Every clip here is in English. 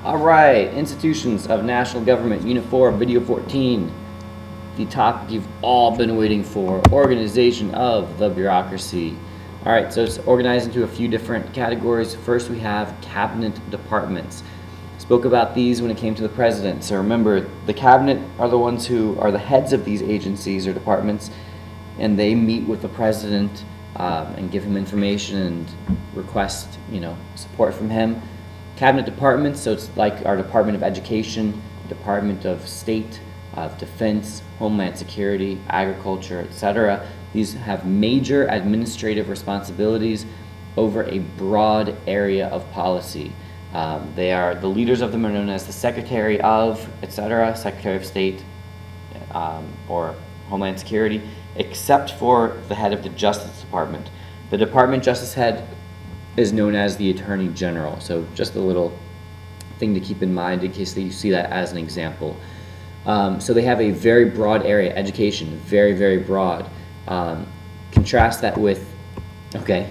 All right, institutions of national government, Unit 4, Video 14. The topic you've all been waiting for, organization of the bureaucracy. All right, so it's organized into a few different categories. First, we have cabinet departments. Spoke about these when it came to the president. So remember, the cabinet are the ones who are the heads of these agencies or departments, and they meet with the president and give him information and request, support from him. Cabinet departments, so it's like our Department of Education, Department of State, of Defense, Homeland Security, Agriculture, etc. These have major administrative responsibilities over a broad area of policy. The leaders of them are known as the Secretary of, etc., Secretary of State, or Homeland Security, except for the head of the Justice Department. The Department Justice head is known as the Attorney General. So just a little thing to keep in mind in case you see that as an example. So they have a very broad area, education, very, very broad. Contrast that with, okay,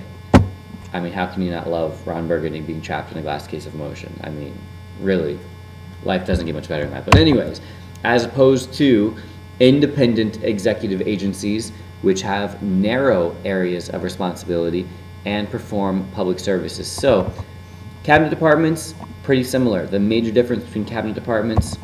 I mean, how can you not love Ron Burgundy being trapped in a glass case of motion? I mean, really, life doesn't get much better than that. But anyways, as opposed to independent executive agencies, which have narrow areas of responsibility and perform public services. So, cabinet departments, pretty similar. The major difference between cabinet departments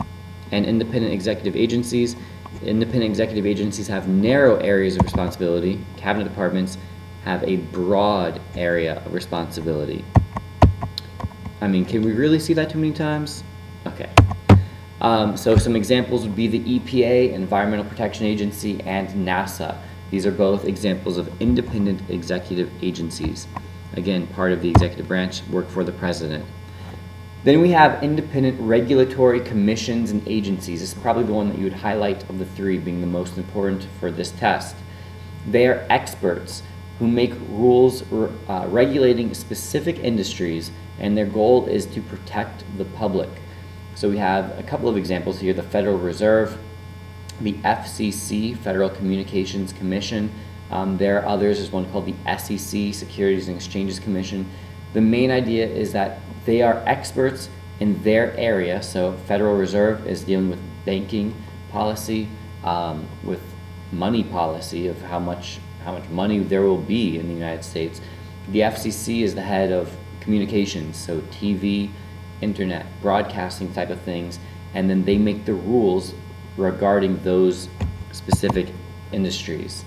and independent executive agencies: independent executive agencies have narrow areas of responsibility. Cabinet departments have a broad area of responsibility. I mean, can we really see that too many times? Okay. So some examples would be the EPA, Environmental Protection Agency, and NASA. These are both examples of independent executive agencies. Again, part of the executive branch, work for the president. Then we have independent regulatory commissions and agencies. This is probably the one that you would highlight of the three, being the most important for this test. They are experts who make rules regulating specific industries, and their goal is to protect the public. So we have a couple of examples here: the Federal Reserve, the FCC, Federal Communications Commission. There are others. There's one called the SEC, Securities and Exchanges Commission. The main idea is that they are experts in their area. So Federal Reserve is dealing with banking policy, with money policy of how much money there will be in the United States. The FCC is the head of communications, so TV, internet, broadcasting type of things, and then they make the rules regarding those specific industries.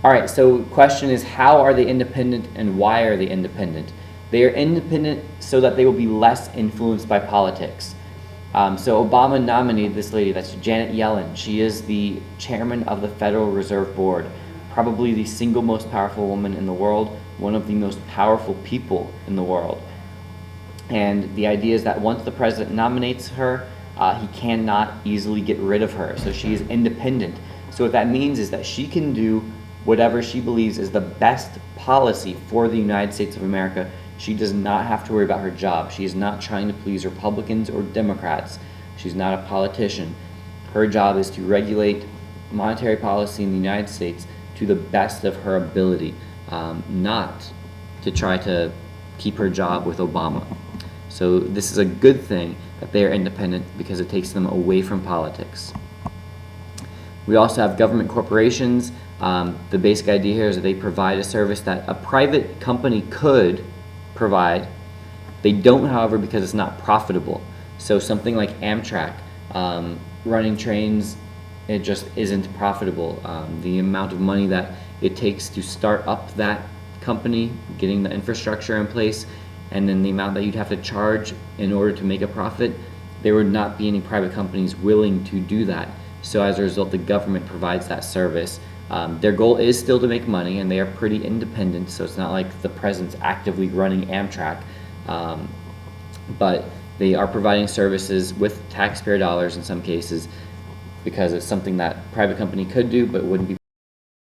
All right, so question is, how are they independent and why are they independent? They are independent so that they will be less influenced by politics. So Obama nominated this lady, that's Janet Yellen. She is the chairman of the Federal Reserve Board, probably the single most powerful woman in the world, one of the most powerful people in the world. And the idea is that once the president nominates her, he cannot easily get rid of her. So she is independent. So what that means is that she can do whatever she believes is the best policy for the United States of America. She does not have to worry about her job. She is not trying to please Republicans or Democrats. She's not a politician. Her job is to regulate monetary policy in the United States to the best of her ability, not to try to keep her job with Obama. So this is a good thing that they are independent because it takes them away from politics. We also have government corporations. The basic idea here is that they provide a service that a private company could provide. They don't, however, because it's not profitable. So something like Amtrak, running trains, it just isn't profitable. The amount of money that it takes to start up that company, getting the infrastructure in place, and then the amount that you'd have to charge in order to make a profit, there would not be any private companies willing to do that. So as a result, the government provides that service. Their goal is still to make money, and they are pretty independent, so it's not like the president's actively running Amtrak, but they are providing services with taxpayer dollars in some cases because it's something that a private company could do but wouldn't be